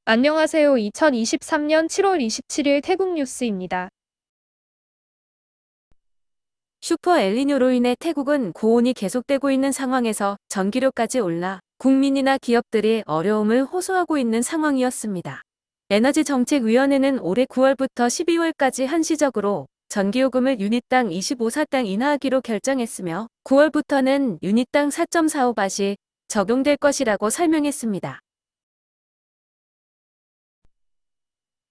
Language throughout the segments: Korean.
안녕하세요. 2023년 7월 27일 태국 뉴스입니다. 슈퍼 엘니뇨로 인해 태국은 고온이 계속되고 있는 상황에서 전기료까지 올라 국민이나 기업들이 어려움을 호소하고 있는 상황이었습니다. 에너지정책위원회는 올해 9월부터 12월까지 한시적으로 전기요금을 유닛당 25사당 인하하기로 결정했으며 9월부터는 유닛당 4.45밭이 적용될 것이라고 설명했습니다.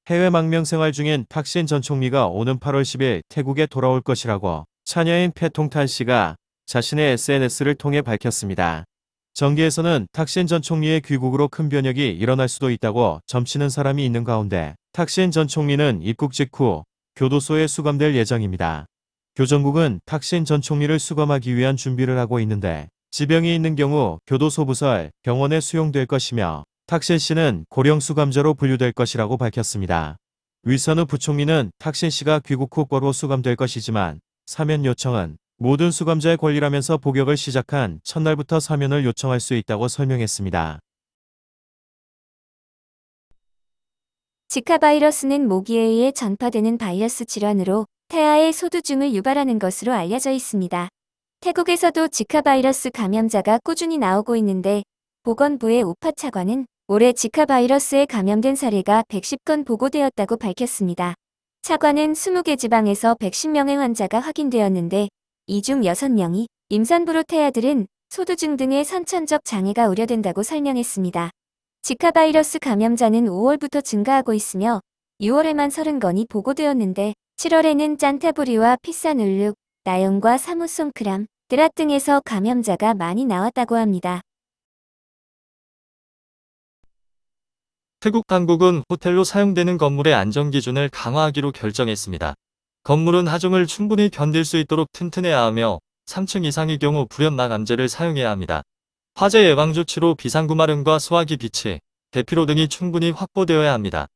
해외 망명 생활 중인 탁신 전 총리가 오는 8월 10일 태국에 돌아올 것이라고 차녀인 패통탄 씨가 자신의 SNS를 통해 밝혔습니다. 정계에서는 탁신 전 총리의 귀국으로 큰 변혁이 일어날 수도 있다고 점치는 사람이 있는 가운데 탁신 전 총리는 입국 직후 교도소에 수감될 예정입니다. 교정국은 탁신 전 총리를 수감하기 위한 준비를 하고 있는데 지병이 있는 경우 교도소 부설 병원에 수용될 것이며 탁신 씨는 고령 수감자로 분류될 것이라고 밝혔습니다. 위선우 부총리는 탁신 씨가 귀국 후 과로 수감될 것이지만 사면 요청은 모든 수감자의 권리라면서 복역을 시작한 첫날부터 사면을 요청할 수 있다고 설명했습니다. 지카 바이러스는 모기에 의해 전파되는 바이러스 질환으로 태아의 소두증을 유발하는 것으로 알려져 있습니다. 태국에서도 지카 바이러스 감염자가 꾸준히 나오고 있는데 보건부의 우파 차관은 올해 지카 바이러스에 감염된 사례가 110건 보고되었다고 밝혔습니다. 차관은 20개 지방에서 110명의 환자가 확인되었는데 이 중 6명이 임산부로 태아들은 소두증 등의 선천적 장애가 우려된다고 설명했습니다. 지카 바이러스 감염자는 5월부터 증가하고 있으며 6월에만 30건이 보고되었는데 7월에는 짠타부리와 피사눌룩, 나염과 사무송크람, 드랏 등에서 감염자가 많이 나왔다고 합니다. 태국 당국은 호텔로 사용되는 건물의 안전기준을 강화하기로 결정했습니다. 건물은 하중을 충분히 견딜 수 있도록 튼튼해야 하며 3층 이상의 경우 불연막 암제를 사용해야 합니다. 화재 예방 조치로 비상구마름과 소화기 비치, 대피로 등이 충분히 확보되어야 합니다.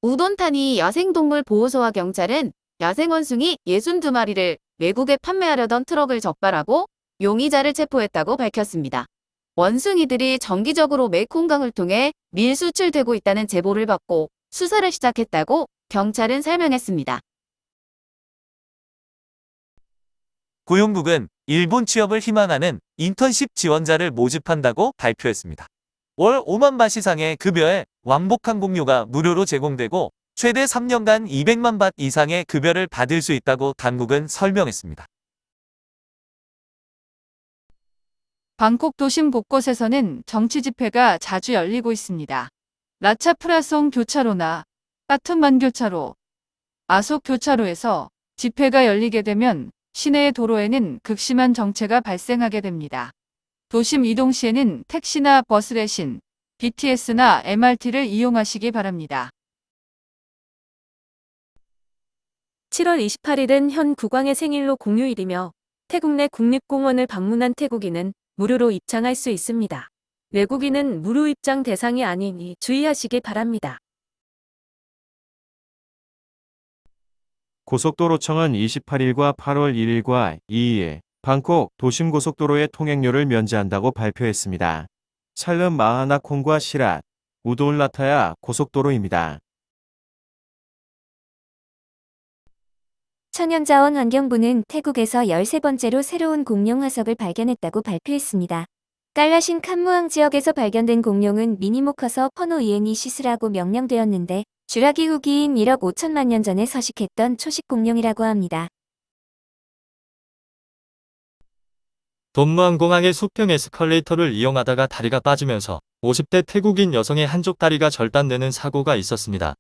우돈타니 야생동물 보호소와 경찰은 야생원숭이 62마리를 외국에 판매하려던 트럭을 적발하고 용의자를 체포했다고 밝혔습니다. 원숭이들이 정기적으로 메콩강을 통해 밀수출되고 있다는 제보를 받고 수사를 시작했다고 경찰은 설명했습니다. 고용국은 일본 취업을 희망하는 인턴십 지원자를 모집한다고 발표했습니다. 월 5만 바 이상의 급여에 왕복한 공료가 무료로 제공되고 최대 3년간 200만 바 이상의 급여를 받을 수 있다고 당국은 설명했습니다. 방콕 도심 곳곳에서는 정치 집회가 자주 열리고 있습니다. 라차프라송 교차로나 까툰만 교차로, 아속 교차로에서 집회가 열리게 되면 시내의 도로에는 극심한 정체가 발생하게 됩니다. 도심 이동 시에는 택시나 버스 대신 BTS나 MRT를 이용하시기 바랍니다. 7월 28일은 현 국왕의 생일로 공휴일이며 태국 내 국립공원을 방문한 태국인은 무료로 입장할 수 있습니다. 외국인은 무료 입장 대상이 아니니 주의하시기 바랍니다. 고속도로청은 28일과 8월 1일과 2일 방콕 도심고속도로의 통행료를 면제한다고 발표했습니다. 찰름 마하나콩과 시랏, 우돌라타야 고속도로입니다. 천연자원환경부는 태국에서 13번째로 새로운 공룡 화석을 발견했다고 발표했습니다. 깔라신 칸무항 지역에서 발견된 공룡은 미니모 커서 퍼노 이엔이 시스라고 명명되었는데 쥬라기 후기인 1억 5천만 년 전에 서식했던 초식 공룡이라고 합니다. 돈무항공항의 수평 에스컬레이터를 이용하다가 다리가 빠지면서 50대 태국인 여성의 한쪽 다리가 절단되는 사고가 있었습니다.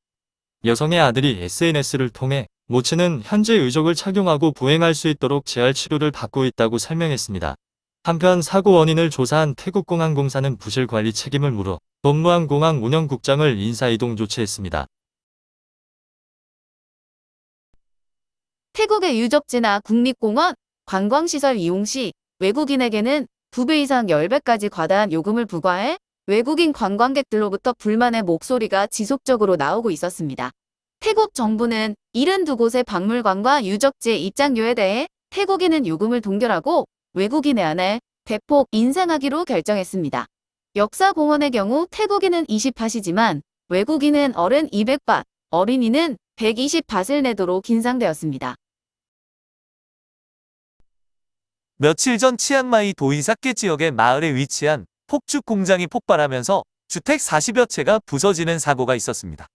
여성의 아들이 SNS를 통해 모친은 현재 의족을 착용하고 보행할 수 있도록 재활 치료를 받고 있다고 설명했습니다. 한편 사고 원인을 조사한 태국공항공사는 부실 관리 책임을 물어 돈무항공항 운영국장을 인사이동 조치했습니다. 태국의 유적지나 국립공원, 관광시설 이용 시 외국인에게는 2배 이상 10배까지 과다한 요금을 부과해 외국인 관광객들로부터 불만의 목소리가 지속적으로 나오고 있었습니다. 태국 정부는 72곳의 박물관과 유적지의 입장료에 대해 태국인은 요금을 동결하고 외국인에 한해 대폭 인상하기로 결정했습니다. 역사공원의 경우 태국인은 20밭이지만 외국인은 어른 200밭, 어린이는 120밭을 내도록 인상되었습니다. 며칠 전 치앙마이 도이사케 지역의 마을에 위치한 폭죽 공장이 폭발하면서 주택 40여 채가 부서지는 사고가 있었습니다.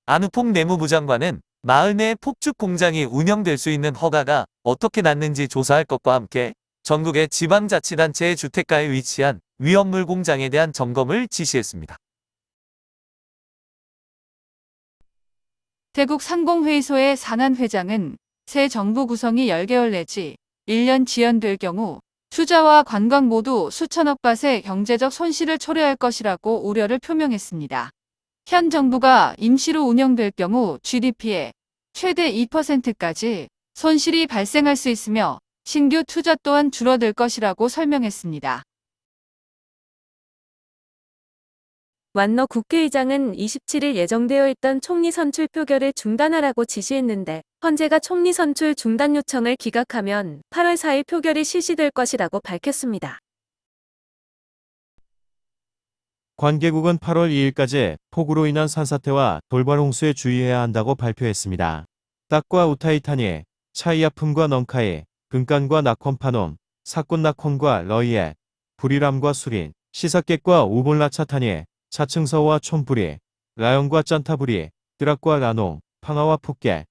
안우퐁 내무부 장관은 마을 내에 폭죽 공장이 운영될 수 있는 허가가 어떻게 났는지 조사할 것과 함께 전국의 지방자치단체의 주택가에 위치한 위험물 공장에 대한 점검을 지시했습니다. 태국 상공회의소의 산한 회장은 새 정부 구성이 10개월 내지 1년 지연될 경우 투자와 관광 모두 수천억 밭의 경제적 손실을 초래할 것이라고 우려를 표명했습니다. 현 정부가 임시로 운영될 경우 GDP의 최대 2%까지 손실이 발생할 수 있으며 신규 투자 또한 줄어들 것이라고 설명했습니다. 완너 국회의장은 27일 예정되어 있던 총리 선출 표결을 중단하라고 지시했는데 헌재가 총리 선출 중단 요청을 기각하면 8월 4일 표결이 실시될 것이라고 밝혔습니다. 관계국은 8월 2일까지 폭우로 인한 산사태와 돌발 홍수에 주의해야 한다고 발표했습니다. 딱과 우타이타니, 차이아품과 넝카이, 근간과 나콘파놈, 사꾼나콘과 러이에, 부리람과 수린, 시사켓과 우볼라차타니, 차층서와 촌부리, 라ion과 짠타부리, 뜨락과 라농, 팡아와 푸켓,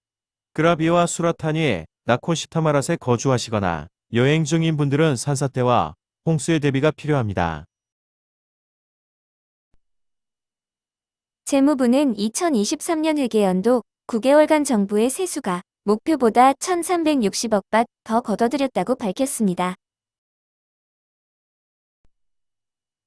그라비와 수라타니, 나콘시타마랏에 거주하시거나 여행 중인 분들은 산사태와 홍수의 대비가 필요합니다. 재무부는 2023년 회계연도 9개월간 정부의 세수가 목표보다 1,360억 밭 더 걷어들였다고 밝혔습니다.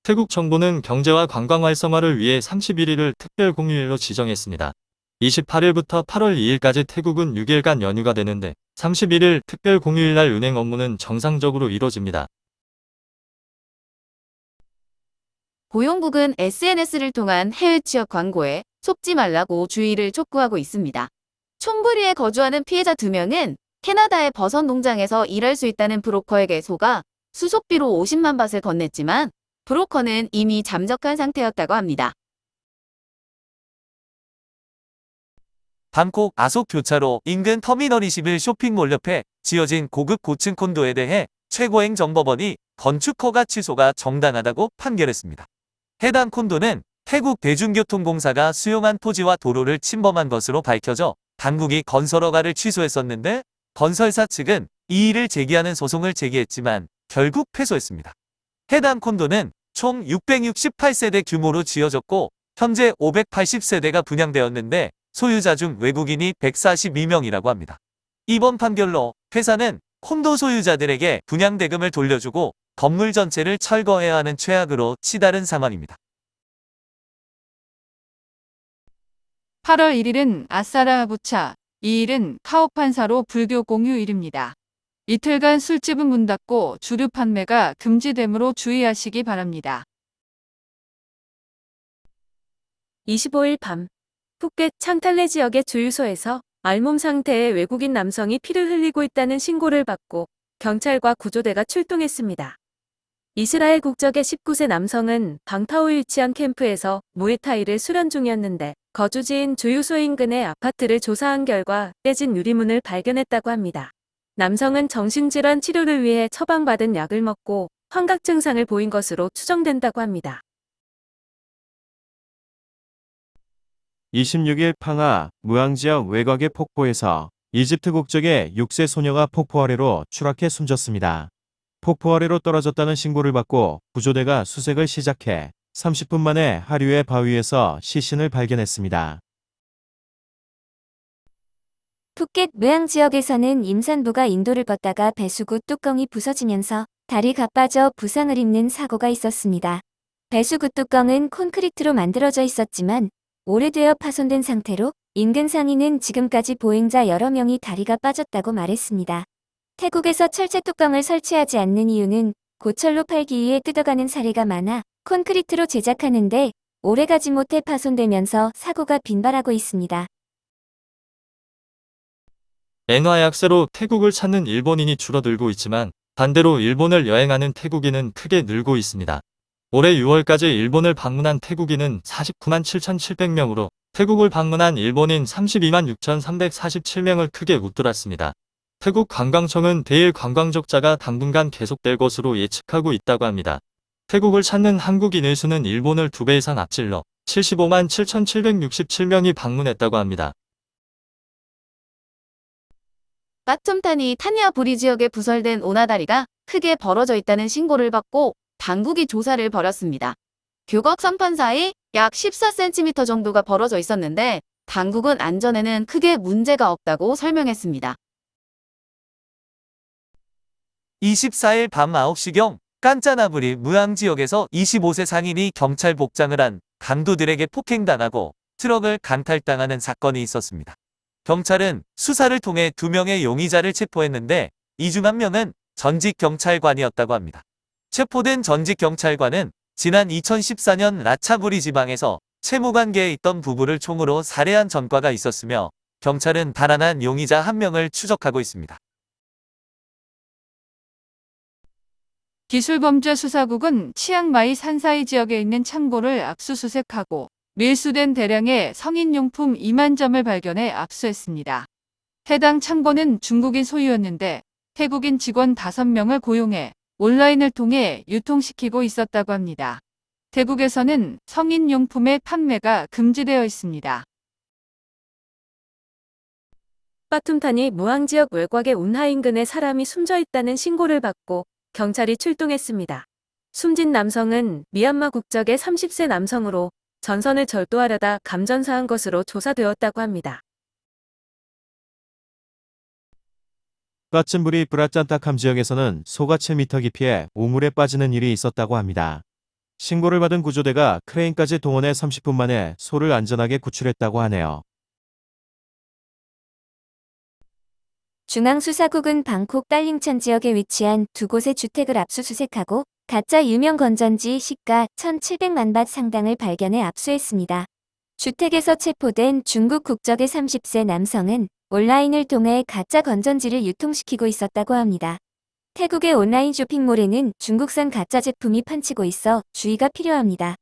태국 정부는 경제와 관광 활성화를 위해 31일을 특별 공휴일로 지정했습니다. 28일부터 8월 2일까지 태국은 6일간 연휴가 되는데 31일 특별 공휴일날 은행 업무는 정상적으로 이뤄집니다. 고용국은 SNS를 통한 해외 취업 광고에 속지 말라고 주의를 촉구하고 있습니다. 촌부리에 거주하는 피해자 2명은 캐나다의 버섯 농장에서 일할 수 있다는 브로커에게 속아 수속비로 50만 밭을 건넸지만 브로커는 이미 잠적한 상태였다고 합니다. 방콕 아속 교차로 인근 터미널 21 쇼핑몰 옆에 지어진 고급 고층 콘도에 대해 최고행정법원이 건축 허가 취소가 정당하다고 판결했습니다. 해당 콘도는 태국 대중교통공사가 수용한 토지와 도로를 침범한 것으로 밝혀져 당국이 건설 허가를 취소했었는데 건설사 측은 이의를 제기하는 소송을 제기했지만 결국 패소했습니다. 해당 콘도는 총 668세대 규모로 지어졌고 현재 580세대가 분양되었는데 소유자 중 외국인이 142명이라고 합니다. 이번 판결로 회사는 콘도 소유자들에게 분양대금을 돌려주고 건물 전체를 철거해야 하는 최악으로 치달은 상황입니다. 8월 1일은 아사라 부차, 2일은 카오판사로 불교 공휴일입니다. 이틀간 술집은 문 닫고 주류 판매가 금지되므로 주의하시기 바랍니다. 25일 밤 푸켓 창탈레 지역의 주유소에서 알몸 상태의 외국인 남성이 피를 흘리고 있다는 신고를 받고 경찰과 구조대가 출동했습니다. 이스라엘 국적의 19세 남성은 방타오에 위치한 캠프에서 무에타이를 수련 중이었는데 거주지인 주유소 인근의 아파트를 조사한 결과 깨진 유리문을 발견했다고 합니다. 남성은 정신질환 치료를 위해 처방받은 약을 먹고 환각 증상을 보인 것으로 추정된다고 합니다. 26일 팡아, 무앙지역 외곽의 폭포에서 이집트 국적의 6세 소녀가 폭포 아래로 추락해 숨졌습니다. 폭포 아래로 떨어졌다는 신고를 받고 구조대가 수색을 시작해 30분 만에 하류의 바위에서 시신을 발견했습니다. 푸켓 무앙 지역에서는 임산부가 인도를 걷다가 배수구 뚜껑이 부서지면서 다리가 빠져 부상을 입는 사고가 있었습니다. 배수구 뚜껑은 콘크리트로 만들어져 있었지만 오래되어 파손된 상태로 인근 상인은 지금까지 보행자 여러 명이 다리가 빠졌다고 말했습니다. 태국에서 철제 뚜껑을 설치하지 않는 이유는 고철로 팔기 위해 뜯어가는 사례가 많아 콘크리트로 제작하는데 오래가지 못해 파손되면서 사고가 빈발하고 있습니다. 엔화 약세로 태국을 찾는 일본인이 줄어들고 있지만 반대로 일본을 여행하는 태국인은 크게 늘고 있습니다. 올해 6월까지 일본을 방문한 태국인은 49만 7,700명으로 태국을 방문한 일본인 32만 6,347명을 크게 웃돌았습니다. 태국 관광청은 대일 관광적자가 당분간 계속될 것으로 예측하고 있다고 합니다. 태국을 찾는 한국인의 수는 일본을 2배 이상 앞질러 75만 7,767명이 방문했다고 합니다. 빠툼탄이 타니아부리 지역에 부설된 오나다리가 크게 벌어져 있다는 신고를 받고 당국이 조사를 벌였습니다. 교각 선판 사이 약 14cm 정도가 벌어져 있었는데 당국은 안전에는 크게 문제가 없다고 설명했습니다. 24일 밤 9시경 깐짜나부리 무앙 지역에서 25세 상인이 경찰 복장을 한 강도들에게 폭행당하고 트럭을 강탈당하는 사건이 있었습니다. 경찰은 수사를 통해 2명의 용의자를 체포했는데 이 중 1명은 전직 경찰관이었다고 합니다. 체포된 전직 경찰관은 지난 2014년 라차부리 지방에서 채무관계에 있던 부부를 총으로 살해한 전과가 있었으며 경찰은 달아난 용의자 1명을 추적하고 있습니다. 기술범죄수사국은 치앙마이 산사이 지역에 있는 창고를 압수수색하고 밀수된 대량의 성인용품 2만 점을 발견해 압수했습니다. 해당 창고는 중국인 소유였는데 태국인 직원 5명을 고용해 온라인을 통해 유통시키고 있었다고 합니다. 태국에서는 성인용품의 판매가 금지되어 있습니다. 빠툼탄이 무앙 지역 외곽의 운하 인근에 사람이 숨져 있다는 신고를 받고 경찰이 출동했습니다. 숨진 남성은 미얀마 국적의 30세 남성으로 전선을 절도하려다 감전사한 것으로 조사되었다고 합니다. 까친부리 브라짠타캄 지역에서는 소가 7m 깊이에 우물에 빠지는 일이 있었다고 합니다. 신고를 받은 구조대가 크레인까지 동원해 30분 만에 소를 안전하게 구출했다고 하네요. 중앙수사국은 방콕 딸링천 지역에 위치한 2곳의 주택을 압수수색하고 가짜 유명 건전지 시가 1,700만 밭 상당을 발견해 압수했습니다. 주택에서 체포된 중국 국적의 30세 남성은 온라인을 통해 가짜 건전지를 유통시키고 있었다고 합니다. 태국의 온라인 쇼핑몰에는 중국산 가짜 제품이 판치고 있어 주의가 필요합니다.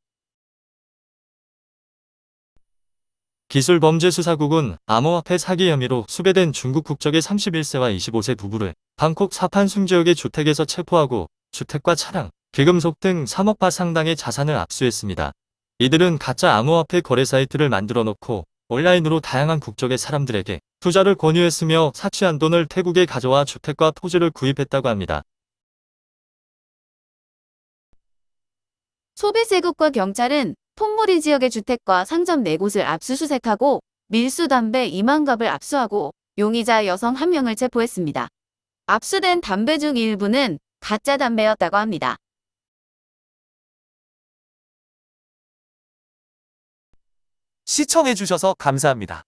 기술범죄수사국은 암호화폐 사기 혐의로 수배된 중국 국적의 31세와 25세 부부를 방콕 사판숭 지역의 주택에서 체포하고 주택과 차량, 귀금속 등 3억 바 상당의 자산을 압수했습니다. 이들은 가짜 암호화폐 거래 사이트를 만들어 놓고 온라인으로 다양한 국적의 사람들에게 투자를 권유했으며 사치한 돈을 태국에 가져와 주택과 토지를 구입했다고 합니다. 소비세국과 경찰은 폰무리 지역의 주택과 상점 4곳을 압수수색하고 밀수 담배 2만 갑을 압수하고 용의자 여성 1명을 체포했습니다. 압수된 담배 중 일부는 가짜 담배였다고 합니다. 시청해주셔서 감사합니다.